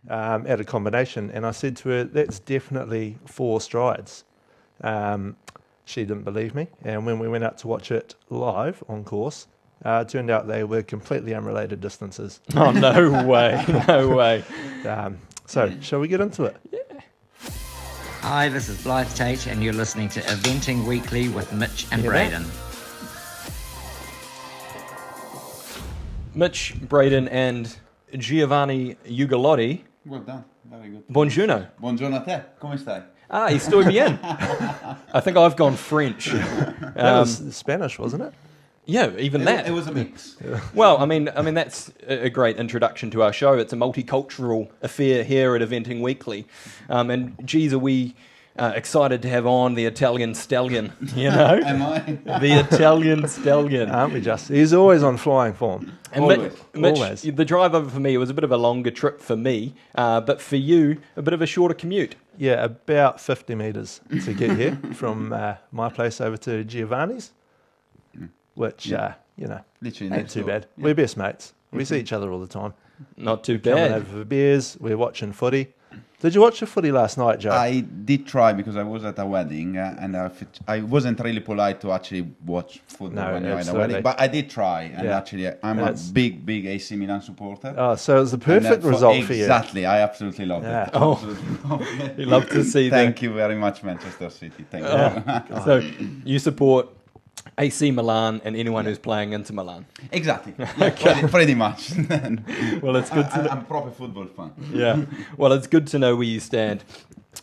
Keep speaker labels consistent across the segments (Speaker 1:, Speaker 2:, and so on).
Speaker 1: at a combination, and I said to her, that's definitely 4 strides. She didn't believe me, and when we went out to watch it live on course, it turned out they were completely unrelated distances.
Speaker 2: Oh, no way, no way.
Speaker 1: So, shall we get into it?
Speaker 2: Yeah.
Speaker 3: Hi, this is Blythe Tate, and you're listening to Eventing Weekly with Mitch and Braden.
Speaker 2: Mitch, Braden, and Giovanni Ugolotti.
Speaker 4: Well done, very good.
Speaker 2: Buongiorno.
Speaker 4: Buongiorno a te, come stai?
Speaker 2: Ah, he's still bien. I think I've gone French.
Speaker 1: That was Spanish, wasn't it?
Speaker 2: Yeah, even that.
Speaker 4: It was a mix.
Speaker 2: Well, I mean that's a great introduction to our show. It's a multicultural affair here at Eventing Weekly, and geez, are we excited to have on the Italian Stallion? You know,
Speaker 4: Am I?
Speaker 2: the Italian Stallion.
Speaker 1: Aren't we just? He's always on flying form.
Speaker 2: And
Speaker 4: Always.
Speaker 2: Mitch,
Speaker 1: Always.
Speaker 2: the drive over for me, it was a bit of a longer trip for me, but for you, a bit of a shorter commute.
Speaker 1: Yeah, about 50 metres to get here from my place over to Giovanni's, which,
Speaker 4: Literally
Speaker 1: ain't
Speaker 4: next
Speaker 1: too
Speaker 4: door.
Speaker 1: bad.
Speaker 4: Yeah.
Speaker 1: We're best mates. We see each other all the time.
Speaker 2: Not too
Speaker 1: Coming
Speaker 2: bad.
Speaker 1: over for beers, we're watching footy. Did you watch the footy last night, Joe?
Speaker 4: I did try because I was at a wedding and I wasn't really polite to actually watch football
Speaker 1: No,
Speaker 4: when you're at a
Speaker 1: absolutely.
Speaker 4: wedding, but I did try, and
Speaker 1: Yeah.
Speaker 4: actually I'm
Speaker 1: That's-
Speaker 4: a big AC Milan supporter.
Speaker 1: Oh, so it was the
Speaker 4: And,
Speaker 1: perfect result for you.
Speaker 4: Exactly, I absolutely loved
Speaker 1: Yeah.
Speaker 4: it.
Speaker 2: Oh.
Speaker 4: Absolutely loved it.
Speaker 2: You love to see that.
Speaker 4: Thank you very much, Manchester City. Thank you.
Speaker 2: So you support AC Milan and anyone who's playing Inter Milan.
Speaker 4: Exactly, yeah, pretty much.
Speaker 2: Well, it's good to know.
Speaker 4: I'm a proper football fan.
Speaker 2: Yeah. Well, it's good to know where you stand.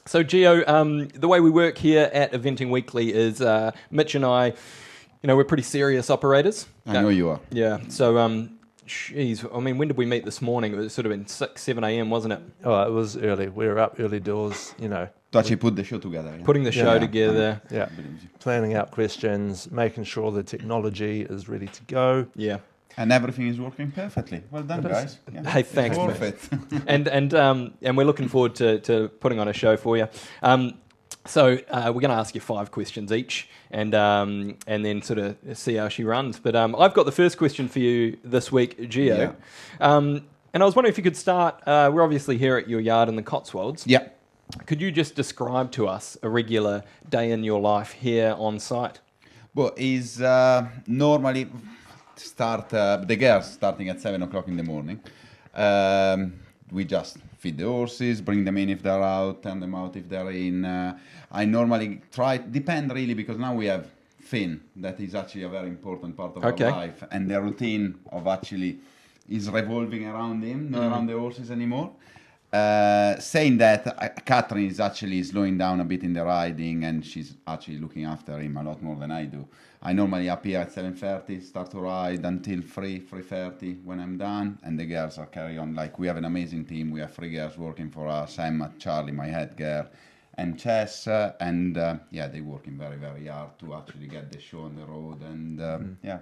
Speaker 2: So, Gio, the way we work here at Eventing Weekly is Mitch and I, we're pretty serious operators.
Speaker 4: I know you are.
Speaker 2: Yeah. So, geez, I mean, when did we meet this morning? It was sort of in 6, 7 a.m., wasn't it?
Speaker 1: Oh, it was early. We were up early doors,
Speaker 4: To actually put the show together. Yeah.
Speaker 2: Putting the show
Speaker 1: Yeah.
Speaker 2: together.
Speaker 1: yeah, planning out questions, making sure the technology is ready to go.
Speaker 2: Yeah.
Speaker 4: And everything is working perfectly. Well done, guys. Yeah.
Speaker 2: Hey, thanks,
Speaker 4: Worth
Speaker 2: mate.
Speaker 4: it.
Speaker 2: And we're looking forward to putting on a show for you. So we're going to ask you 5 questions each, and then sort of see how she runs. But I've got the first question for you this week, Gio.
Speaker 4: Yeah.
Speaker 2: And I was wondering if you could start. We're obviously here at your yard in the Cotswolds.
Speaker 4: Yeah.
Speaker 2: Could you just describe to us a regular day in your life here on site?
Speaker 4: Well, is normally start the girls starting at 7 o'clock in the morning. We just feed the horses, bring them in if they're out, turn them out if they're in. I normally depend really, because now we have Finn, that is actually a very important part of
Speaker 2: Okay.
Speaker 4: our life, and the routine of actually is revolving around him, not around the horses anymore. Saying that, Catherine is actually slowing down a bit in the riding, and she's actually looking after him a lot more than I do. I normally appear at 7:30, start to ride until 3:30 when I'm done, and the girls are carry on. Like, we have an amazing team. We have 3 girls working for us. Emma, Charlie, my head girl, and Chess, they're working very, very hard to actually get the show on the road, and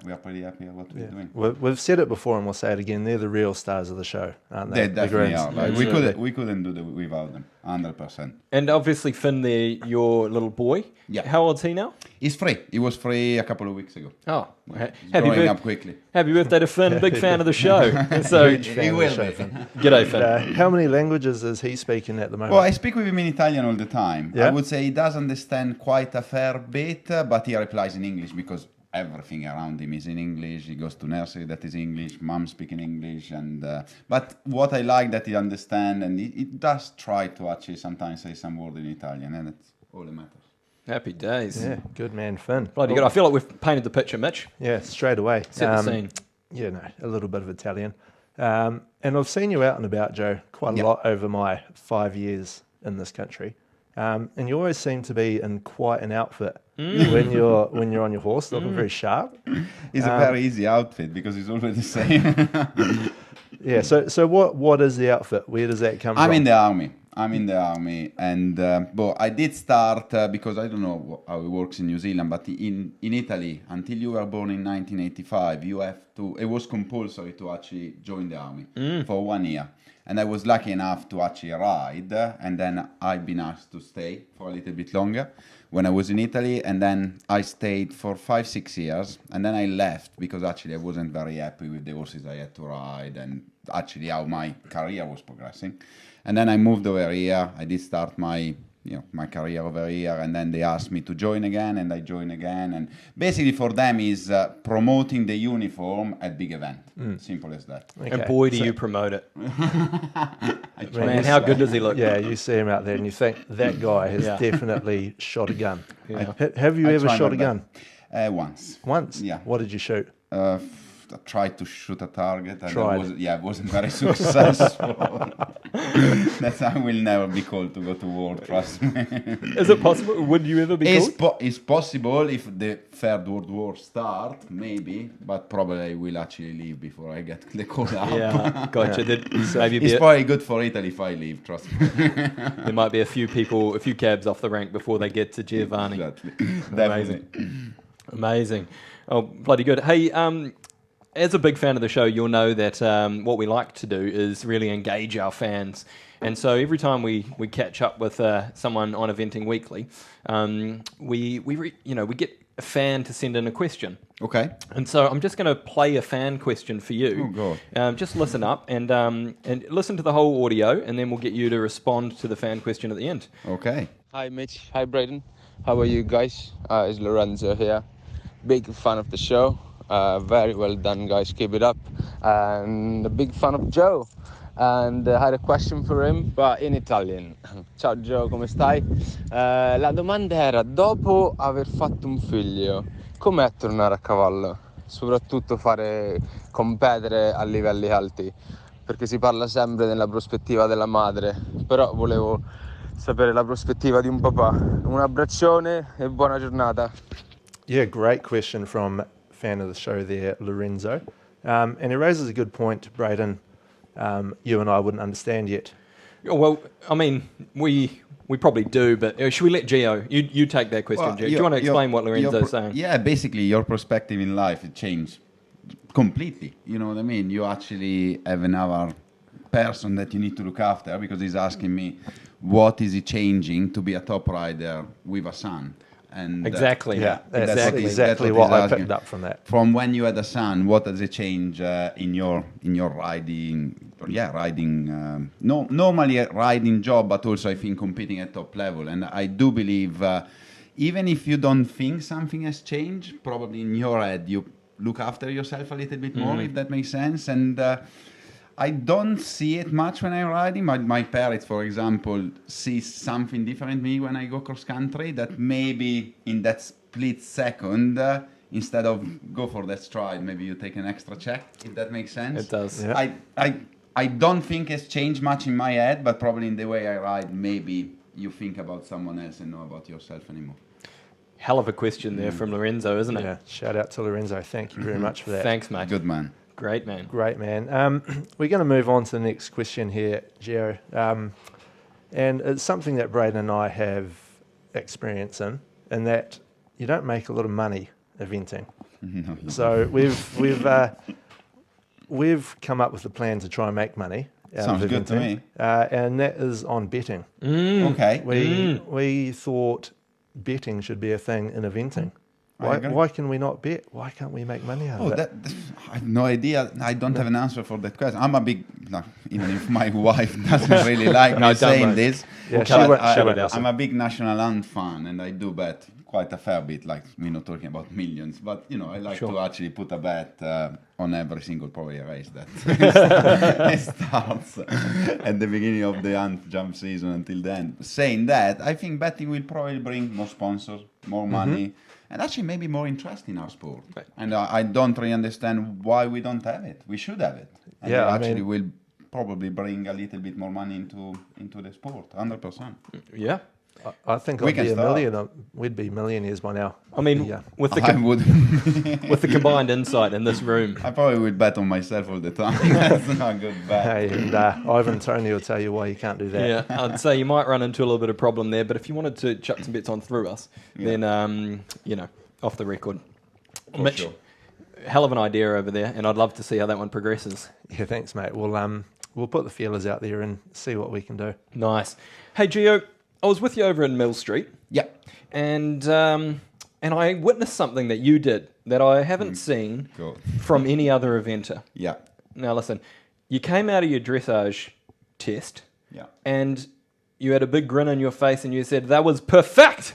Speaker 4: we are pretty happy with what we're doing.
Speaker 1: We've said it before and we'll say it again. They're the real stars of the show, aren't they?
Speaker 4: They definitely are. Like,
Speaker 1: Absolutely.
Speaker 4: we couldn't do it without them, 100%.
Speaker 2: And obviously Finn there, your little boy.
Speaker 4: Yeah.
Speaker 2: How old's he now?
Speaker 4: He's free. He was free a couple of weeks ago.
Speaker 2: Oh,
Speaker 4: He's growing up quickly.
Speaker 2: happy birthday to Finn. Big fan of the show. So,
Speaker 1: Huge fan of the show, Finn.
Speaker 2: g'day, Finn.
Speaker 1: How many languages is he speaking at the moment?
Speaker 4: Well, I speak with him in Italian all the time.
Speaker 1: Yeah?
Speaker 4: I would say he does understand quite a fair bit, but he replies in English because everything around him is in English. He goes to nursery that is English, mom speaking English, and but what I like that he understands, and he does try to actually sometimes say some word in Italian, and that's all that matters.
Speaker 2: Happy days.
Speaker 1: yeah, good man, Finn.
Speaker 2: Bloody good. I feel like we've painted the picture, Mitch.
Speaker 1: Yeah, straight away.
Speaker 2: Set the scene.
Speaker 1: Yeah, no, a little bit of Italian. And I've seen you out and about, Joe, quite a
Speaker 4: Yep.
Speaker 1: lot over my 5 years in this country. And you always seem to be in quite an outfit when you're on your horse, looking very sharp.
Speaker 4: It's a very easy outfit because it's always the same.
Speaker 1: Yeah. So what is the outfit? Where does that come from?
Speaker 4: I'm in the army, and but I did start because I don't know how it works in New Zealand, but in Italy, until you were born in 1985, you have to. It was compulsory to actually join the army for 1 year. And I was lucky enough to actually ride, and then I've been asked to stay for a little bit longer when I was in Italy, and then I stayed for 5-6 years, and then I left because actually I wasn't very happy with the horses I had to ride and actually how my career was progressing. And then I moved over here. I did start my career over here, and then they asked me to join again, and I joined again. And basically for them is promoting the uniform at big event. Simple as that.
Speaker 1: Okay.
Speaker 2: And boy, do you promote it.
Speaker 4: I try
Speaker 2: Man,
Speaker 4: to
Speaker 2: how
Speaker 4: say.
Speaker 2: good does he look?
Speaker 1: Yeah, you see him out there and you think that guy has
Speaker 2: Yeah.
Speaker 1: definitely shot a gun.
Speaker 2: Yeah.
Speaker 1: Have you
Speaker 4: I
Speaker 1: ever
Speaker 4: try
Speaker 1: shot
Speaker 4: my
Speaker 1: a gun?
Speaker 4: best. Once.
Speaker 1: Once?
Speaker 4: Yeah.
Speaker 1: What did you shoot?
Speaker 4: I tried to shoot a target, and
Speaker 1: Tried.
Speaker 4: it wasn't very successful. That's I will never be called to go to war. Trust me.
Speaker 2: Is it possible? Would you ever be called?
Speaker 4: It's possible if the Third World War start, maybe, but probably I will actually leave before I get the call out.
Speaker 2: Yeah, gotcha. Maybe
Speaker 4: It's probably good for Italy if I leave. Trust me.
Speaker 2: there might be a few cabs off the rank before they get to Giovanni.
Speaker 4: Exactly.
Speaker 2: Amazing. Amazing. Oh, bloody good. Hey, as a big fan of the show, you'll know that what we like to do is really engage our fans. And so every time we catch up with someone on Eventing Weekly, we get a fan to send in a question.
Speaker 4: Okay.
Speaker 2: And so I'm just going to play a fan question for you.
Speaker 4: Oh, God.
Speaker 2: Just listen up and listen to the whole audio, and then we'll get you to respond to the fan question at the end.
Speaker 4: Okay.
Speaker 5: Hi Mitch, hi Braden. How are you guys? It's Lorenzo here. Big fan of the show. Very well done guys, keep it up. And a big fan of Joe. And I had a question for him, but in Italian. Ciao Joe, come stai? La domanda era, dopo aver fatto un figlio, com'è tornare a cavallo? Soprattutto competere a livelli alti. Perché si parla sempre della prospettiva della madre, però volevo sapere la prospettiva di un papà. Un abbraccione e buona giornata.
Speaker 1: Yeah, great question from fan of the show there, Lorenzo. And he raises a good point, Braden. You and I wouldn't understand yet.
Speaker 2: Oh, well, I mean, we probably do, but should we let Gio? You take that question, Gio. Do you want to explain what Lorenzo's saying?
Speaker 4: Yeah, basically your perspective in life it changed completely. You know what I mean? You actually have another person that you need to look after because he's asking me what is it changing to be a top rider with a son. And
Speaker 2: Exactly.
Speaker 1: Yeah, that's
Speaker 2: exactly.
Speaker 1: exactly
Speaker 4: that's
Speaker 1: what
Speaker 4: what
Speaker 1: I
Speaker 4: he's
Speaker 1: picked
Speaker 4: asking.
Speaker 1: up from that.
Speaker 4: From when you had a son, what does it change in your riding? Normally a riding job, but also I think competing at top level. And I do believe, even if you don't think something has changed, probably in your head you look after yourself a little bit more, if that makes sense. And I don't see it much when I'm riding. My parents, for example, see something different in me when I go cross country. That maybe in that split second, instead of go for that stride, maybe you take an extra check. If that makes sense.
Speaker 2: It does.
Speaker 1: Yeah.
Speaker 4: I don't think it's changed much in my head, but probably in the way I ride, maybe you think about someone else and not about yourself anymore.
Speaker 2: Hell of a question there from Lorenzo, isn't it?
Speaker 1: Yeah, shout out to Lorenzo. Thank you very much for that.
Speaker 2: Thanks, mate.
Speaker 4: Good man.
Speaker 2: Great, man.
Speaker 1: Great, man. We're going to move on to the next question here, Gio. And it's something that Braden and I have experience in that you don't make a lot of money eventing.
Speaker 4: No.
Speaker 1: So we've come up with a plan to try and make money out
Speaker 4: Sounds
Speaker 1: of
Speaker 4: good to
Speaker 1: eventing,
Speaker 4: me.
Speaker 1: and that is on betting.
Speaker 4: Okay.
Speaker 1: We thought betting should be a thing in eventing.
Speaker 4: I agree.
Speaker 1: Why can we not bet? Why can't we make money out of it?
Speaker 4: I have no idea. I don't have an answer for that question. I'm a big, even if my wife doesn't really like
Speaker 2: No,
Speaker 4: me
Speaker 2: don't
Speaker 4: saying
Speaker 2: worry.
Speaker 4: this,
Speaker 1: Yeah,
Speaker 4: but
Speaker 1: she won't listen.
Speaker 4: I'm a big national anthem fan, and I do bet quite a fair bit. Like we're not talking about millions, but I like to actually put a bet on every single probably race that starts at the beginning of the jump season until then. Saying that, I think betting will probably bring more sponsors, more money. And actually maybe more interest in our sport.
Speaker 2: Right.
Speaker 4: And I don't really understand why we don't have it. We should have it. And
Speaker 1: Yeah,
Speaker 4: it
Speaker 1: I
Speaker 4: actually
Speaker 1: mean-
Speaker 4: will probably bring a little bit more money into the sport, 100%.
Speaker 2: Yeah.
Speaker 1: I think
Speaker 4: We
Speaker 1: I'd
Speaker 4: can
Speaker 1: be a
Speaker 4: start.
Speaker 1: millionaire. We'd be millionaires by now.
Speaker 2: I mean,
Speaker 1: Yeah.
Speaker 2: with the
Speaker 4: I would.
Speaker 2: with the combined insight in this room,
Speaker 4: I probably would bet on myself all the time. That's not a good bet.
Speaker 1: Hey, and Ivan Tony will tell you why you can't do that.
Speaker 2: yeah, I'd say you might run into a little bit of problem there. But if you wanted to chuck some bets on through us, then off the record,
Speaker 4: For
Speaker 2: Mitch,
Speaker 4: sure.
Speaker 2: hell of an idea over there, and I'd love to see how that one progresses.
Speaker 1: Yeah, thanks, mate. Well, we'll put the feelers out there and see what we can do.
Speaker 2: Nice. Hey, Gio, I was with you over in Mill Street,
Speaker 4: Yeah.
Speaker 2: and I witnessed something that you did that I haven't seen
Speaker 4: Cool.
Speaker 2: from any other eventer.
Speaker 4: Yeah.
Speaker 2: Now, listen, you came out of your dressage test,
Speaker 4: Yeah.
Speaker 2: and you had a big grin on your face, and you said, "That was perfect."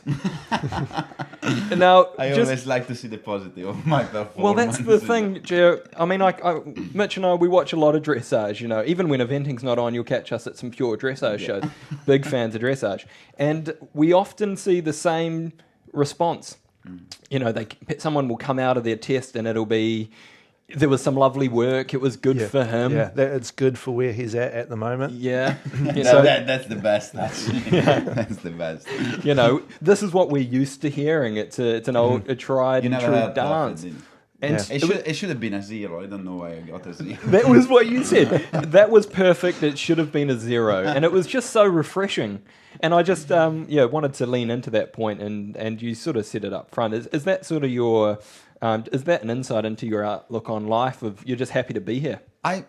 Speaker 2: Now,
Speaker 4: I
Speaker 2: just
Speaker 4: always like to see the positive of my performance.
Speaker 2: well, that's the thing, Gio. I mean, Mitch and I, we watch a lot of dressage. You know, even when eventing's not on, you'll catch us at some pure dressage shows. Big fans of dressage, and we often see the same response. You know, someone will come out of their test, and it'll be, there was some lovely work. It was good for him.
Speaker 1: Yeah, it's good for where he's at the moment.
Speaker 2: Yeah.
Speaker 4: That's the best, actually. That's the best.
Speaker 2: You know, this is what we're used to hearing. It's an old, a tried
Speaker 4: You
Speaker 2: and
Speaker 4: never
Speaker 2: true
Speaker 4: had
Speaker 2: dance.
Speaker 4: perfect, did you?
Speaker 2: And
Speaker 4: It should have been a 0. I don't know why I got a 0.
Speaker 2: that was what you said. That was perfect. It should have been a 0. And it was just so refreshing. And I just wanted to lean into that point, and you sort of set it up front. Is that sort of your is that an insight into your outlook on life of you're just happy to be here?
Speaker 4: I'm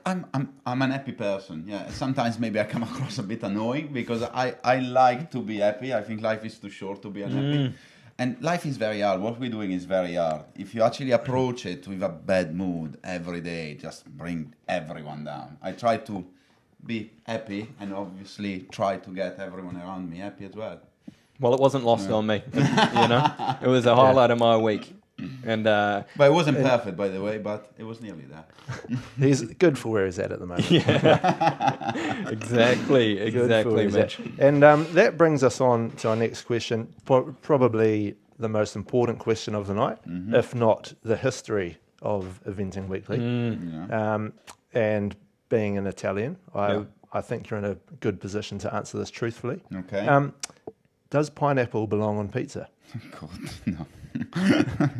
Speaker 4: an happy person. Yeah. Sometimes maybe I come across a bit annoying because I like to be happy. I think life is too short to be unhappy. And life is very hard. What we're doing is very hard. If you actually approach it with a bad mood every day, just bring everyone down. I try to be happy and obviously try to get everyone around me happy as well.
Speaker 2: Well, it wasn't lost on me. You know, it was a highlight of my week. And
Speaker 4: But it wasn't perfect, by the way, but it was nearly there.
Speaker 1: He's good for where he's at the moment.
Speaker 2: exactly,
Speaker 1: Good for where he's
Speaker 2: Mitch.
Speaker 1: at. And that brings us on to our next question, probably the most important question of the night, if not the history of Eventing Weekly. And being an Italian, I think you're in a good position to answer this truthfully.
Speaker 4: Okay.
Speaker 1: Does pineapple belong on pizza?
Speaker 4: God, no.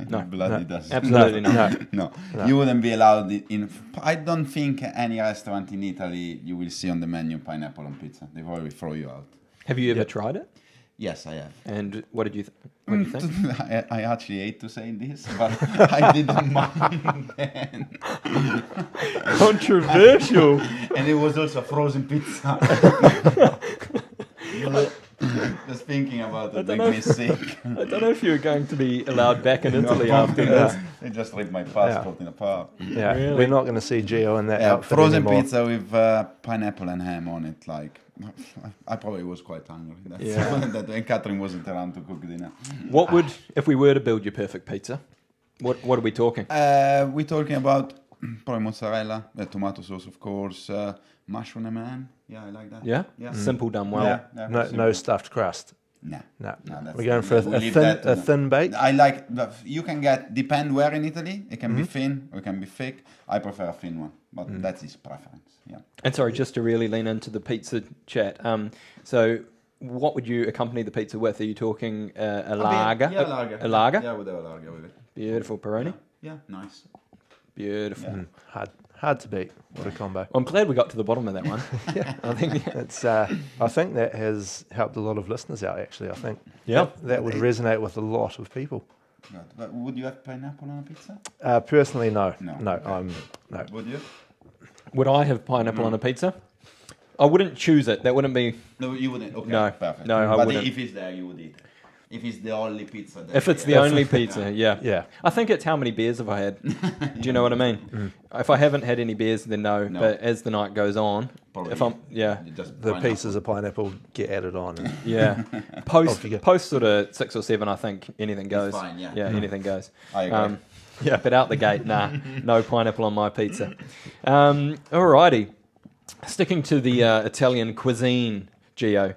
Speaker 2: No,
Speaker 4: Bloody doesn't.
Speaker 2: Absolutely not.
Speaker 4: No. You wouldn't be allowed in. I don't think any restaurant in Italy you will see on the menu pineapple on pizza. They probably throw you out.
Speaker 2: Have you ever tried it?
Speaker 4: Yes, I have.
Speaker 2: And what did you think?
Speaker 4: I actually hate to say this, but I didn't mind then.
Speaker 2: Controversial.
Speaker 4: And it was also frozen pizza. Just thinking about it makes me sick.
Speaker 2: I don't know if you're going to be allowed back in Italy after this.
Speaker 4: They just ripped my passport in a park.
Speaker 1: Yeah,
Speaker 2: Really?
Speaker 1: we're not going to see Gio in that outfit
Speaker 4: frozen
Speaker 1: anymore.
Speaker 4: pizza with pineapple and ham on it. Like, I probably was quite hungry. And Catherine wasn't around to cook dinner.
Speaker 2: What would, if we were to build your perfect pizza, what are we talking?
Speaker 4: We're talking about probably mozzarella, tomato sauce, of course, mushroom and ham. Yeah, I like that.
Speaker 2: Yeah?
Speaker 4: Yeah.
Speaker 2: Simple done well.
Speaker 1: No stuffed crust.
Speaker 4: No.
Speaker 1: No,
Speaker 4: that's
Speaker 1: we're going for
Speaker 4: we'll leave
Speaker 1: a
Speaker 4: that to
Speaker 1: thin bake.
Speaker 4: I like, you can get, depend where in Italy, it can be thin or it can be thick. I prefer a thin one, but that's his preference. Yeah.
Speaker 2: And sorry, just to really lean into the pizza chat. So what would you accompany the pizza with? Are you talking a lager?
Speaker 4: Yeah, lager.
Speaker 2: A lager?
Speaker 4: Yeah, we'll have a lager with it.
Speaker 2: Beautiful Peroni.
Speaker 4: Yeah, nice.
Speaker 2: Beautiful.
Speaker 4: Yeah.
Speaker 1: Hard to beat. What a combo.
Speaker 2: I'm glad we got to the bottom of that one. I think
Speaker 1: It's. I think that has helped a lot of listeners out. Actually, I think.
Speaker 2: Yeah.
Speaker 1: That would resonate with a lot of people.
Speaker 4: Good. But would you have pineapple on a pizza?
Speaker 1: Personally, no.
Speaker 4: No.
Speaker 1: No.
Speaker 4: Would you?
Speaker 2: Would I have pineapple on a pizza? I wouldn't choose it. That wouldn't be.
Speaker 4: No, you wouldn't. Okay,
Speaker 2: No.
Speaker 4: perfect.
Speaker 2: No, I
Speaker 4: but
Speaker 2: wouldn't.
Speaker 4: if it's there, you would eat it. If it's the only pizza. Then
Speaker 2: If it's the only pizza, yeah.
Speaker 1: Yeah.
Speaker 2: I think it's how many beers have I had. Do you know what I mean? If I haven't had any beers, then no.
Speaker 4: No.
Speaker 2: But as the night goes on,
Speaker 4: Probably
Speaker 2: if I'm
Speaker 4: you just
Speaker 1: The
Speaker 4: pineapple.
Speaker 1: pieces of pineapple get added on. And
Speaker 2: yeah,
Speaker 1: Off you go.
Speaker 2: post sort of 6 or 7, I think anything goes.
Speaker 4: fine, yeah.
Speaker 2: Anything goes.
Speaker 4: I agree.
Speaker 2: Yeah, but out the gate, nah, no pineapple on my pizza. Alrighty, sticking to the Italian cuisine, Gio.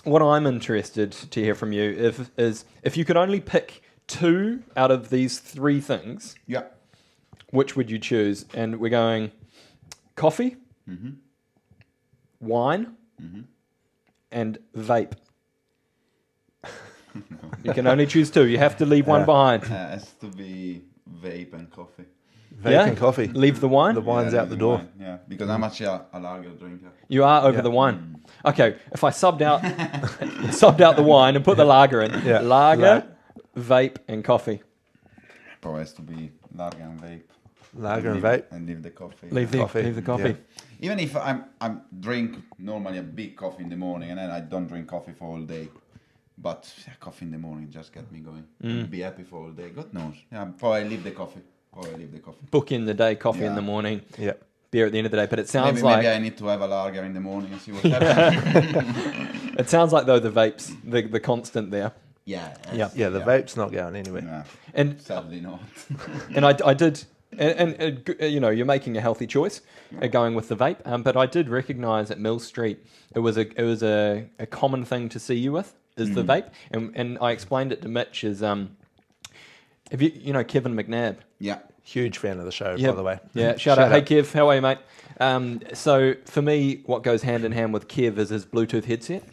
Speaker 2: What I'm interested to hear from you is if you could only pick 2 out of these 3 things,
Speaker 4: Yeah.
Speaker 2: which would you choose? And we're going coffee, wine, and vape. You can only choose 2. You have to leave one behind.
Speaker 4: It has to be vape and coffee.
Speaker 1: Vape and coffee.
Speaker 2: Leave the wine?
Speaker 1: The wine's
Speaker 4: Yeah,
Speaker 1: out the door.
Speaker 4: wine, yeah, because I'm actually a lager drinker.
Speaker 2: You are over the wine. Okay, if I subbed out the wine and put the lager in.
Speaker 1: Yeah.
Speaker 2: Lager, vape, and coffee.
Speaker 4: Probably has to be lager and vape.
Speaker 1: Lager and vape.
Speaker 4: And leave the coffee.
Speaker 2: Leave the coffee.
Speaker 1: Yeah.
Speaker 4: Even if I'm drink normally a big coffee in the morning, and then I don't drink coffee for all day. But coffee in the morning just get me going. Be happy for all day. God knows. Yeah, probably leave the coffee.
Speaker 2: Book in the day, coffee in the morning.
Speaker 1: Yeah.
Speaker 2: Beer at the end of the day. But it sounds like
Speaker 4: maybe I need to have a lager in the morning and see what's happening.
Speaker 2: it sounds like though the vapes, the constant there.
Speaker 4: Yeah.
Speaker 1: Yeah, the vape's not going anywhere.
Speaker 4: Yeah.
Speaker 2: And
Speaker 4: Sadly not.
Speaker 2: and I did, and you know, you're making a healthy choice going with the vape. But I did recognise at Mill Street it was a common thing to see you with is the vape, and I explained it to Mitch as if you know Kevin McNabb.
Speaker 4: Yeah.
Speaker 1: Huge fan of the show, by the way.
Speaker 2: Yeah, shout out. Hey Kev, how are you, mate? So for me, what goes hand in hand with Kev is his Bluetooth headset.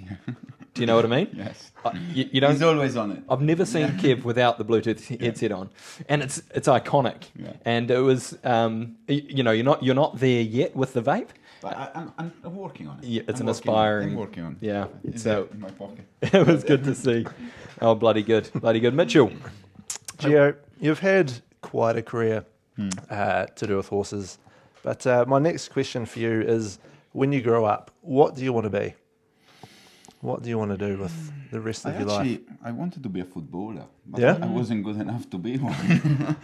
Speaker 2: Do you know what I mean?
Speaker 4: Yes.
Speaker 2: You don't.
Speaker 4: He's always on it.
Speaker 2: I've never seen Kev without the Bluetooth headset on, and it's iconic.
Speaker 4: Yeah.
Speaker 2: And it was, you know, you're not there yet with the vape.
Speaker 4: But I'm working on it.
Speaker 2: Yeah, it's
Speaker 4: I'm
Speaker 2: an aspiring.
Speaker 4: I'm working on it.
Speaker 2: Yeah,
Speaker 4: It's in my pocket.
Speaker 2: it was good to see. Oh, bloody good, Mitchell.
Speaker 1: Gio, you've had quite a career to do with horses, but my next question for you is: when you grow up, what do you want to be? What do you want to do with the rest of your life?
Speaker 4: I wanted to be a footballer, but
Speaker 1: Yeah?
Speaker 4: I wasn't good enough to be one.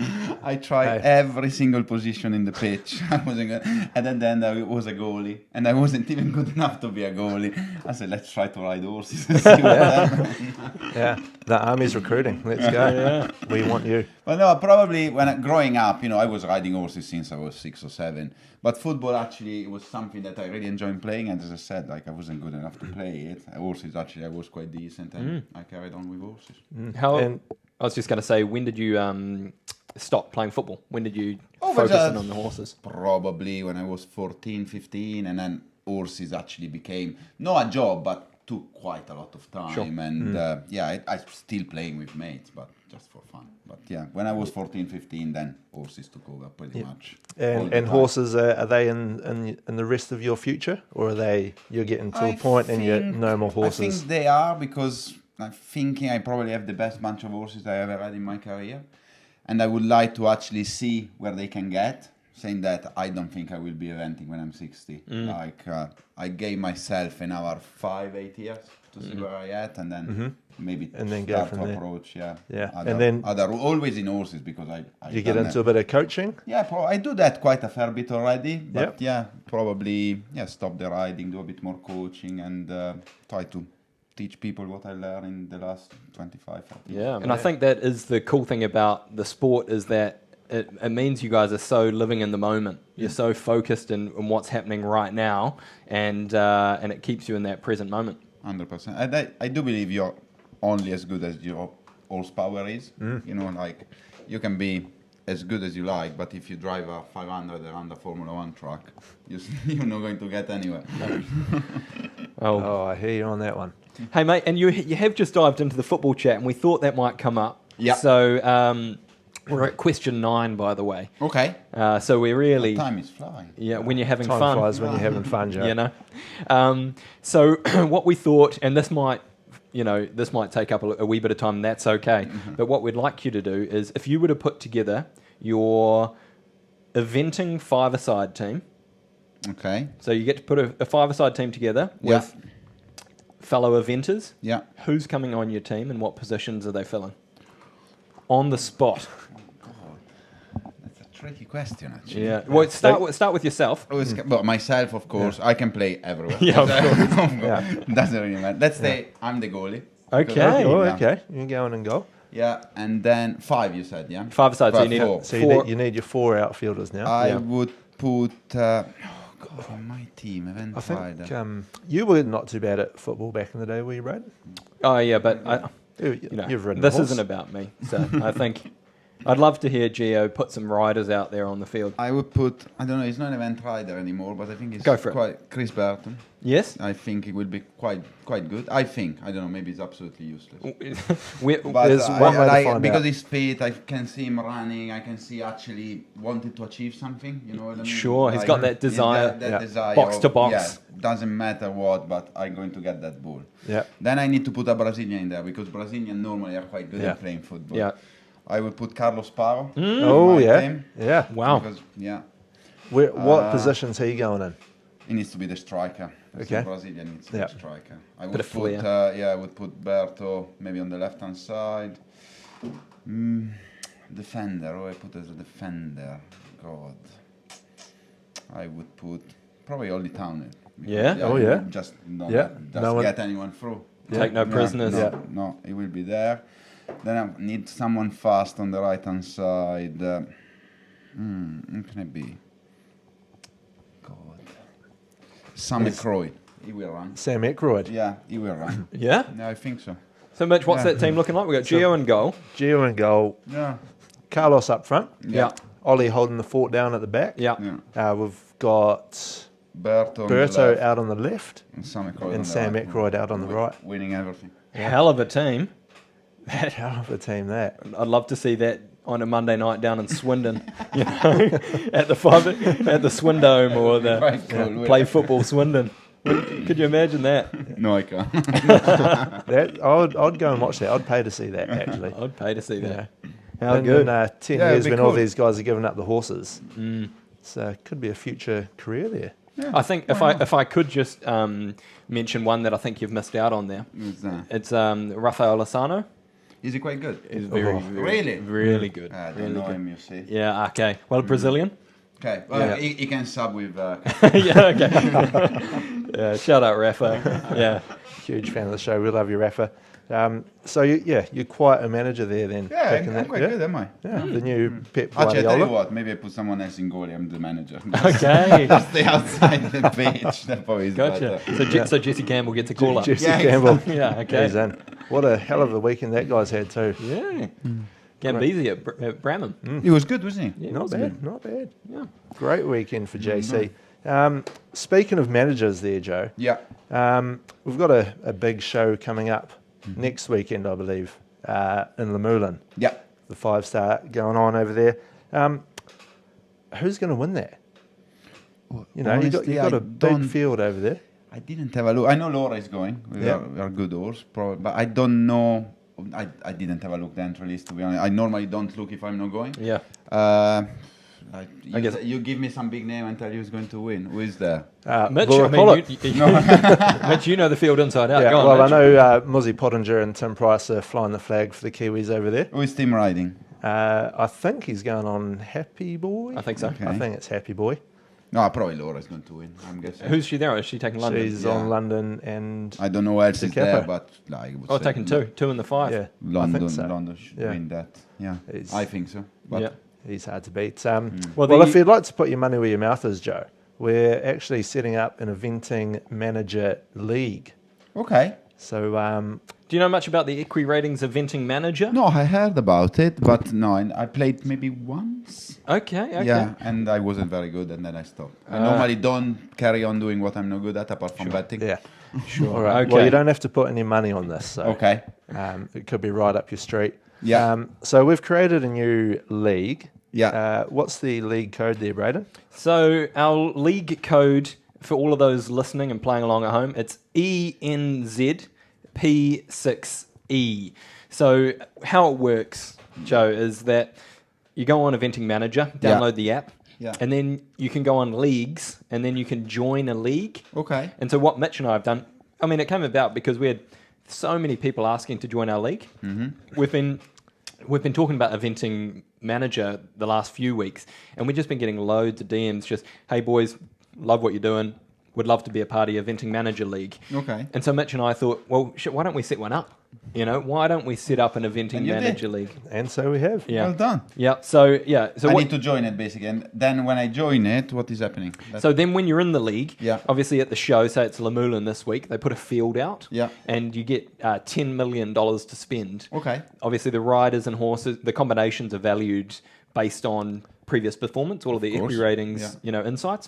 Speaker 4: I tried every single position in the pitch. I wasn't good. And then I was a goalie, and I wasn't even good enough to be a goalie. I said, let's try to ride horses and see what happens.
Speaker 1: Yeah, the army's recruiting. Let's go. We want you.
Speaker 4: Well, no, probably growing up, I was riding horses since I was 6 or 7. But football actually was something that I really enjoyed playing. And as I said, I wasn't good enough to play it. Horses, actually, I was quite decent, and I carried on with horses.
Speaker 2: I was just going to say, when did you stop playing football? When did you focus in on the horses?
Speaker 4: Probably when I was 14, 15, and then horses actually became not a job, but took quite a lot of time.
Speaker 2: Sure.
Speaker 4: And I'm still playing with mates, but just for fun. But yeah, when I was 14, 15, then horses took over pretty much.
Speaker 1: And horses, are they in the rest of your future, or you're getting to a point and you're no more horses?
Speaker 4: I think they are, because I'm thinking I probably have the best bunch of horses I ever had in my career. And I would like to actually see where they can get. Saying that, I don't think I will be eventing when I'm 60. I gave myself another 5-8 years to see where I at, and then maybe
Speaker 1: then
Speaker 4: start
Speaker 1: go
Speaker 4: to
Speaker 1: from there.
Speaker 4: approach.
Speaker 1: And then
Speaker 4: always in horses, because
Speaker 1: you get into a bit of coaching.
Speaker 4: Yeah, I do that quite a fair bit already. But probably stop the riding, do a bit more coaching, and try to teach people what I learned in the last 25 years.
Speaker 2: Yeah, and I think that is the cool thing about the sport, is that it means you guys are so living in the moment. You're so focused in what's happening right now, and it keeps you in that present moment.
Speaker 4: 100%. I do believe you're only as good as your horsepower is. You can be as good as you like, but if you drive a 500 around a Formula 1 truck, you're not going to get anywhere.
Speaker 1: Oh, I hear you on that one.
Speaker 2: Hey, mate, and you have just dived into the football chat, and we thought that might come up.
Speaker 4: Yeah.
Speaker 2: So we're at question 9, by the way.
Speaker 4: Okay.
Speaker 2: So we're really...
Speaker 4: Time is flying.
Speaker 2: Yeah, when you're having
Speaker 1: Time
Speaker 2: fun.
Speaker 1: flies when you're having fun, Joe.
Speaker 2: You know? So what we thought, and this might take up a wee bit of time, and that's okay. But what we'd like you to do is, if you were to put together your eventing five-a-side team.
Speaker 4: Okay.
Speaker 2: So you get to put a five-a-side team together with fellow eventers.
Speaker 4: Yeah.
Speaker 2: Who's coming on your team, and what positions are they filling? On the spot.
Speaker 4: That's a tricky question, actually.
Speaker 2: Yeah. Well, start with yourself.
Speaker 4: Well, myself, of course. I can play everywhere.
Speaker 2: Yeah, of course.
Speaker 4: Doesn't really matter. Let's say I'm the goalie.
Speaker 2: Okay.
Speaker 1: Okay. You're going and goal.
Speaker 4: Yeah, and then 5, you said, yeah?
Speaker 2: Five-a-side, so you need
Speaker 4: four.
Speaker 1: So
Speaker 2: four.
Speaker 1: you need your 4 outfielders now.
Speaker 4: I would put... on my team, event
Speaker 1: I
Speaker 4: rider.
Speaker 1: think you were not too bad at football back in the day, were you, Brad?
Speaker 2: Oh, yeah, but
Speaker 1: You've ridden
Speaker 2: this
Speaker 1: a horse.
Speaker 2: isn't about me. So I think I'd love to hear Gio put some riders out there on the field.
Speaker 4: I would put... I don't know, he's not an event rider anymore, but I think he's
Speaker 2: Go for it.
Speaker 4: quite... Chris Burton.
Speaker 2: Yes?
Speaker 4: I think he will be quite good. I think. I don't know, maybe he's absolutely useless. But
Speaker 1: There's one way to find
Speaker 4: because
Speaker 1: out.
Speaker 4: he's fit, I can see him running. I can see actually wanted to achieve something. You know what I mean?
Speaker 2: Sure, he's got that desire.
Speaker 4: That desire.
Speaker 2: Box to box.
Speaker 4: Yeah, doesn't matter what, but I'm going to get that ball.
Speaker 1: Yeah.
Speaker 4: Then I need to put a Brazilian in there, because Brazilians normally are quite good
Speaker 1: Yeah.
Speaker 4: at playing football.
Speaker 2: Yeah.
Speaker 4: I would put Carlos Paro.
Speaker 1: Oh,
Speaker 4: in my
Speaker 1: yeah.
Speaker 4: team,
Speaker 1: Yeah.
Speaker 2: Wow.
Speaker 4: because, yeah,
Speaker 1: What position's he going in?
Speaker 4: he needs to be the striker.
Speaker 1: Okay.
Speaker 4: The Brazilian needs to be
Speaker 1: Yeah.
Speaker 4: the striker. I
Speaker 2: Bit
Speaker 4: would
Speaker 2: of
Speaker 4: put,
Speaker 2: flair.
Speaker 4: I would put Berto maybe on the left-hand side. Defender. Who I put as a defender? God. I would put probably Ollie Towner.
Speaker 2: Yeah?
Speaker 1: Oh, yeah.
Speaker 4: Just not
Speaker 1: Yeah.
Speaker 4: just
Speaker 1: No one-
Speaker 4: get anyone through.
Speaker 2: Take no prisoners.
Speaker 4: No, he will be there. Then I need someone fast on the right-hand side. Who can it be? God. Sam McCroy. He will run.
Speaker 1: Sam Aykroyd.
Speaker 4: Yeah, he will run.
Speaker 2: Yeah?
Speaker 4: Yeah, I think so.
Speaker 2: So, Mitch, what's
Speaker 4: Yeah.
Speaker 2: that team looking like? We've got Gio in goal.
Speaker 1: Gio in goal.
Speaker 4: Yeah.
Speaker 1: Carlos up front.
Speaker 2: Yeah.
Speaker 1: Ollie holding the fort down at the back.
Speaker 2: Yeah.
Speaker 4: Yeah.
Speaker 1: We've got
Speaker 4: Berto on the
Speaker 1: Berto
Speaker 4: left
Speaker 1: out on the left
Speaker 4: and Sam McCroy on
Speaker 1: and
Speaker 4: the
Speaker 1: Sam
Speaker 4: right.
Speaker 1: Aykroyd out on the right.
Speaker 4: Winning everything.
Speaker 2: Hell of a team.
Speaker 1: That hell of a team, that.
Speaker 2: I'd love to see that on a Monday night down in Swindon, you know, at the Swindome or the
Speaker 4: Quite cool, wouldn't
Speaker 2: Play
Speaker 4: it?
Speaker 2: Football Swindon. Could you imagine that?
Speaker 4: No, I can't.
Speaker 1: I'd go and watch that. I'd pay to see that, actually.
Speaker 2: I'd pay to see that.
Speaker 1: Yeah.
Speaker 2: How
Speaker 1: And
Speaker 2: good.
Speaker 1: in 10
Speaker 4: Yeah,
Speaker 1: years
Speaker 4: it'd
Speaker 1: when
Speaker 4: be
Speaker 1: all
Speaker 4: cool.
Speaker 1: these guys are giving up the horses. So could be a future career there.
Speaker 2: I think if I could just mention one that I think you've missed out on there,
Speaker 4: Who's that?
Speaker 2: it's Rafael Lozano.
Speaker 4: Is he quite good?
Speaker 2: He's very,
Speaker 4: Really?
Speaker 2: really good.
Speaker 4: I
Speaker 2: Really
Speaker 4: don't know
Speaker 2: good.
Speaker 4: him, you see.
Speaker 2: Yeah. Okay. Well, Brazilian.
Speaker 4: Okay, well,
Speaker 2: Yeah.
Speaker 4: he can sub with...
Speaker 2: Yeah. Okay. Yeah. Shout out Rafa. Yeah.
Speaker 1: Huge fan of the show. We love you, Rafa. So, you're quite a manager there then.
Speaker 4: yeah,
Speaker 1: picking
Speaker 4: I'm
Speaker 1: that.
Speaker 4: quite
Speaker 1: Yeah?
Speaker 4: good, am I?
Speaker 1: Yeah, the new Pep
Speaker 4: Actually, I tell you
Speaker 1: Guardiola.
Speaker 4: what, maybe I put someone else in goalie, I'm the manager.
Speaker 2: Okay.
Speaker 4: Just stay outside the pitch. That probably is
Speaker 2: Gotcha.
Speaker 4: better.
Speaker 2: So Jesse Campbell gets a call up.
Speaker 1: Jesse
Speaker 4: Yeah,
Speaker 1: Campbell.
Speaker 2: Yeah. Okay.
Speaker 1: He's in. What a hell of a weekend that guy's had too.
Speaker 2: Yeah. Gambisi at Bramham.
Speaker 4: He was good, wasn't he?
Speaker 2: Yeah,
Speaker 1: Not
Speaker 2: was
Speaker 1: bad,
Speaker 2: good.
Speaker 1: not bad.
Speaker 2: Yeah.
Speaker 1: Great weekend for JC. Speaking of managers there, Joe,
Speaker 4: Yeah.
Speaker 1: we've got a big show coming up next weekend, I believe, in Lemoulin.
Speaker 4: Yeah.
Speaker 1: The 5-star going on over there. Who's going to win that? You know,
Speaker 4: Honestly,
Speaker 1: you got
Speaker 4: I
Speaker 1: a big
Speaker 4: don't-
Speaker 1: field over there.
Speaker 4: I didn't have a look. I know Laura is going. We
Speaker 1: Yeah.
Speaker 4: are good horse, probably, but I don't know. I didn't have a look the entry list, to be honest. I normally don't look if I'm not going.
Speaker 2: Yeah.
Speaker 4: I
Speaker 2: guess-
Speaker 4: you give me some big name and tell you who's going to win. Who is there?
Speaker 2: Mitch,
Speaker 1: Laura
Speaker 2: I mean,
Speaker 1: Collett.
Speaker 2: Mitch, you know the field inside out.
Speaker 1: Yeah,
Speaker 2: Go on,
Speaker 1: well, I
Speaker 2: Mitch.
Speaker 1: know Muzzy Pottinger and Tim Price are flying the flag for the Kiwis over there.
Speaker 4: Who is team riding?
Speaker 1: I think he's going on Happy Boy.
Speaker 2: I think so.
Speaker 4: Okay.
Speaker 1: I think it's Happy Boy.
Speaker 4: No, probably Laura is going to win. I'm guessing.
Speaker 2: Who's she there? Is she taking London?
Speaker 1: She's
Speaker 4: Yeah.
Speaker 1: on London and
Speaker 4: I don't know who else is
Speaker 1: Capo.
Speaker 4: there, but I would
Speaker 2: Oh,
Speaker 4: say
Speaker 2: taking two in the 5.
Speaker 1: yeah,
Speaker 4: London,
Speaker 1: I think so.
Speaker 4: London should
Speaker 1: Yeah.
Speaker 4: win that. Yeah,
Speaker 1: He's-
Speaker 4: I think so. But
Speaker 2: Yeah.
Speaker 1: He's hard to beat.
Speaker 2: Well,
Speaker 1: Well, if you'd like to put your money where your mouth is, Joe, we're actually setting up an eventing manager league.
Speaker 4: okay.
Speaker 1: So,
Speaker 2: Do you know much about the Equi Ratings Eventing Manager?
Speaker 4: No, I heard about it, but no, I played maybe once.
Speaker 2: Okay.
Speaker 4: Yeah, and I wasn't very good, and then I stopped. I normally don't carry on doing what I'm not good at, apart from betting.
Speaker 1: yeah.
Speaker 2: Sure.
Speaker 1: All right.
Speaker 2: Okay.
Speaker 1: Well, you don't have to put any money on this. So,
Speaker 4: Okay.
Speaker 1: it could be right up your street.
Speaker 4: Yeah.
Speaker 1: So we've created a new league.
Speaker 4: Yeah.
Speaker 1: What's the league code there, Braden?
Speaker 2: So our league code for all of those listening and playing along at home, it's ENZP6E. So how it works, Joe, is that you go on Eventing Manager, download the app,
Speaker 4: Yeah.
Speaker 2: and then you can go on leagues, and then you can join a league.
Speaker 4: Okay.
Speaker 2: And so what Mitch and I have done, I mean, it came about because we had so many people asking to join our league. Mm-hmm. We've been talking about Eventing Manager the last few weeks, and we've just been getting loads of DMs just, hey boys, love what you're doing, would love to be a part of your Eventing Manager League.
Speaker 4: Okay.
Speaker 2: And so Mitch and I thought, well, shit, why don't we set one up? You know, why don't we set up an Eventing
Speaker 4: And you
Speaker 2: Manager
Speaker 4: did.
Speaker 2: League?
Speaker 1: And so we have.
Speaker 2: Yeah.
Speaker 4: Well done.
Speaker 2: Yeah. So
Speaker 4: I
Speaker 2: what,
Speaker 4: need to join it, basically. And then when I join it, what is happening?
Speaker 2: So then when you're in the league,
Speaker 4: Yeah.
Speaker 2: obviously at the show, say it's Lemoulin this week, they put a field out,
Speaker 4: Yeah.
Speaker 2: and you get $10 million to spend.
Speaker 4: Okay.
Speaker 2: Obviously the riders and horses, the combinations are valued based on previous performance, all of the
Speaker 4: course.
Speaker 2: equity ratings,
Speaker 4: Yeah.
Speaker 2: insights.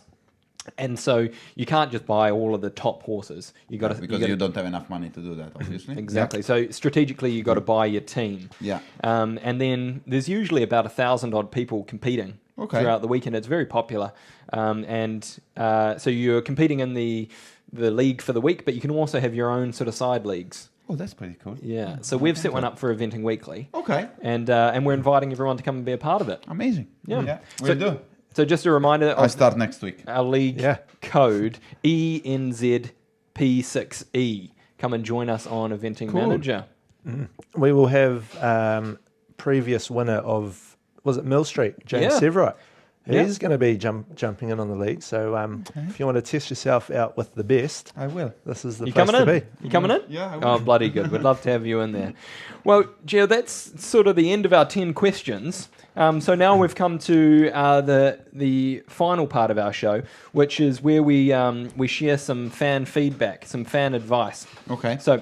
Speaker 2: And so you can't just buy all of the top horses. You got to
Speaker 4: Because you don't have enough money to do that, obviously.
Speaker 2: Exactly. So strategically, you got to buy your team.
Speaker 4: Yeah.
Speaker 2: And then there's usually about 1,000 odd people competing throughout the weekend. It's very popular. So you're competing in the league for the week, but you can also have your own sort of side leagues.
Speaker 4: Oh, that's pretty cool.
Speaker 2: Yeah. So we've set one up for Eventing Weekly.
Speaker 4: Okay.
Speaker 2: And we're inviting everyone to come and be a part of it.
Speaker 4: Amazing.
Speaker 2: Yeah.
Speaker 4: We'll do.
Speaker 2: So just a reminder
Speaker 4: I
Speaker 2: of
Speaker 4: start next week.
Speaker 2: our league code, ENZP6E. Come and join us on Eventing Manager.
Speaker 1: We will have previous winner of, was it Mill Street, James Severite. He's going to be jumping in on the league. So if you want to test yourself out with the best,
Speaker 4: I will.
Speaker 1: this is the
Speaker 2: You
Speaker 1: place
Speaker 2: coming
Speaker 1: to
Speaker 2: in?
Speaker 1: be.
Speaker 2: You coming in?
Speaker 4: Yeah, I will.
Speaker 2: Oh, bloody good. We'd love to have you in there. Well, Gio, that's sort of the end of our 10 questions. So now we've come to the final part of our show, which is where we share some fan feedback, some fan advice.
Speaker 4: Okay.
Speaker 2: So,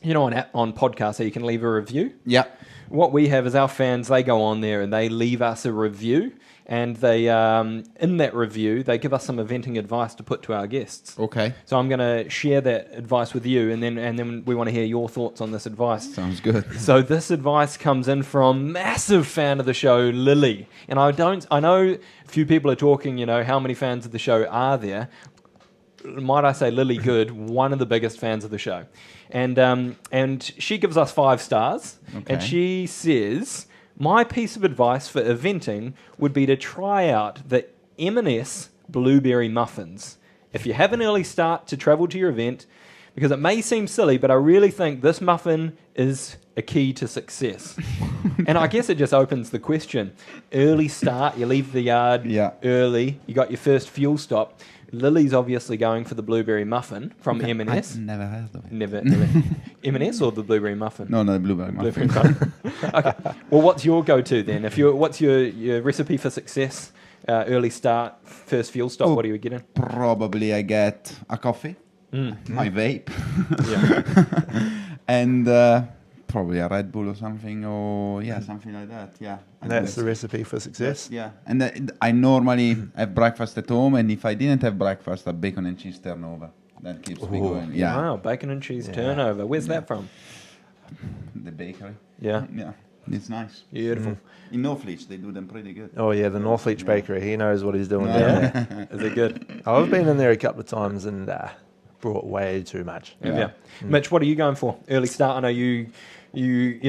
Speaker 2: you know, on podcasts, so you can leave a review.
Speaker 4: Yeah.
Speaker 2: What we have is our fans, they go on there and they leave us a review. And they, in that review, they give us some eventing advice to put to our guests.
Speaker 4: Okay.
Speaker 2: So I'm going to share that advice with you, and then we want to hear your thoughts on this advice.
Speaker 4: Sounds good.
Speaker 2: So this advice comes in from massive fan of the show, Lily. And I know a few people are talking, you know, how many fans of the show are there? Might I say Lily Good, one of the biggest fans of the show. And she gives us 5 stars, and she says, my piece of advice for eventing would be to try out the M&S blueberry muffins. If you have an early start to travel to your event, because it may seem silly, but I really think this muffin is a key to success. And I guess it just opens the question. Early start, you leave the yard early, you got your first fuel stop. Lily's obviously going for the blueberry muffin from M&S.
Speaker 4: I've never heard of it.
Speaker 2: Never. M&S or the blueberry muffin?
Speaker 4: No, the blueberry muffin.
Speaker 2: Blueberry muffin. Okay. Well, what's your go-to then? What's your recipe for success? Early start, first fuel stop. What are you getting?
Speaker 4: Probably I get a coffee, my vape, and probably a Red Bull or something, or something like that. Yeah,
Speaker 1: And that's the recipe for success.
Speaker 4: Yeah, and I normally have breakfast at home, and if I didn't have breakfast, a bacon and cheese turnover. That keeps me going. Yeah,
Speaker 2: Wow, bacon and cheese turnover. Where's that from?
Speaker 4: the bakery.
Speaker 2: Yeah.
Speaker 4: Yeah, it's nice.
Speaker 2: Beautiful.
Speaker 4: In Northleach, they do them pretty good.
Speaker 1: Oh yeah, the Northleach Bakery. He knows what he's doing down there.
Speaker 2: Is it good?
Speaker 1: I've been in there a couple of times and brought way too much.
Speaker 2: Yeah. Mitch, what are you going for? Early start. I know you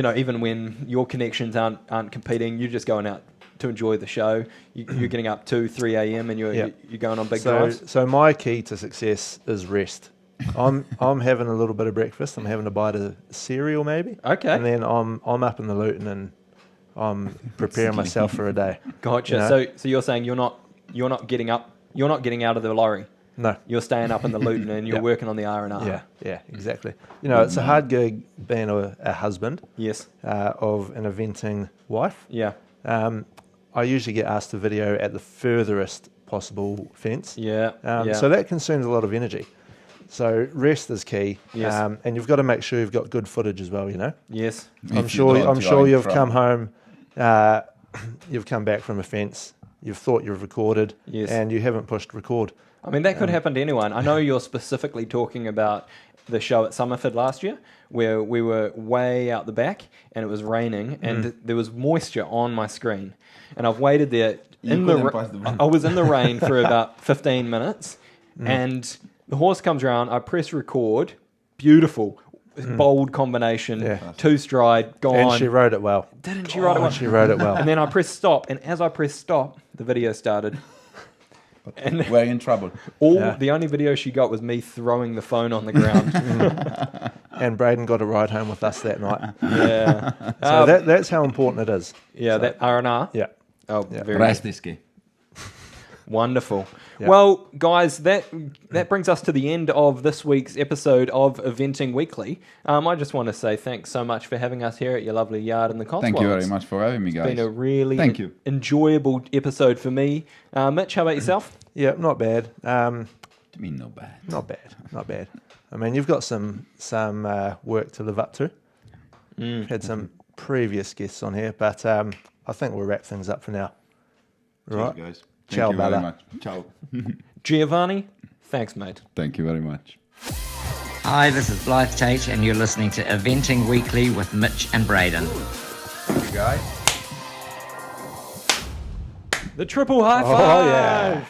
Speaker 2: know, even when your connections aren't competing, you're just going out to enjoy the show. You're getting up 2, 3 a.m. and you're going on big drives.
Speaker 1: So my key to success is rest. I'm having a little bit of breakfast. I'm having a bite of cereal maybe.
Speaker 2: Okay.
Speaker 1: And then I'm up in the Luton and I'm preparing myself for a day.
Speaker 2: Gotcha.
Speaker 1: You know?
Speaker 2: So you're saying you're not getting up. You're not getting out of the lorry.
Speaker 1: No.
Speaker 2: You're staying up in the Luton and you're working on the R&R.
Speaker 1: Yeah, exactly. You know, it's a hard gig being a husband.
Speaker 2: Yes.
Speaker 1: Of an eventing wife.
Speaker 2: Yeah.
Speaker 1: I usually get asked to video at the furthest possible fence.
Speaker 2: Yeah.
Speaker 1: So that consumes a lot of energy. So rest is key.
Speaker 2: Yes.
Speaker 1: And you've got to make sure you've got good footage as well, you know.
Speaker 2: Yes.
Speaker 1: I'm sure you've come home, you've come back from a fence, you've thought you've recorded, and you haven't pushed record.
Speaker 2: I mean, that could happen to anyone. I know you're specifically talking about the show at Summerford last year, where we were way out the back and it was raining and there was moisture on my screen. And I've waited there. I was in the rain for about 15 minutes and the horse comes around, I press record, beautiful, bold combination, 2 stride, gone.
Speaker 1: And she wrote it well.
Speaker 2: Didn't she write it well?
Speaker 1: She wrote it well.
Speaker 2: And then I pressed stop, and as I pressed stop, the video started.
Speaker 4: And we're in trouble.
Speaker 2: The only video she got was me throwing the phone on the ground.
Speaker 1: And Braden got a ride home with us that night.
Speaker 2: Yeah.
Speaker 1: So that's how important it is.
Speaker 2: Yeah, that R&R?
Speaker 1: Yeah.
Speaker 2: Oh, very
Speaker 4: Rest is key.
Speaker 2: Wonderful.
Speaker 1: Yeah.
Speaker 2: Well, guys, that brings us to the end of this week's episode of Eventing Weekly. I just want to say thanks so much for having us here at your lovely yard in the Cotswolds.
Speaker 4: Thank you very much for having me, guys.
Speaker 2: It's been a really enjoyable episode for me. Mitch, how about yourself?
Speaker 1: Yeah, not bad.
Speaker 4: I mean, not bad.
Speaker 1: Not bad. I mean, you've got some work to live up to. Had some previous guests on here, but I think we'll wrap things up for now. Right,
Speaker 4: guys.
Speaker 1: Ciao,
Speaker 4: Thank you very
Speaker 1: brother.
Speaker 4: much. Ciao.
Speaker 2: Giovanni, thanks, mate.
Speaker 4: Thank you very much.
Speaker 3: Hi, this is Blythe Tate, and you're listening to Eventing Weekly with Mitch and Braden.
Speaker 4: Thank you, guys.
Speaker 2: The triple high five!
Speaker 1: Oh, yeah.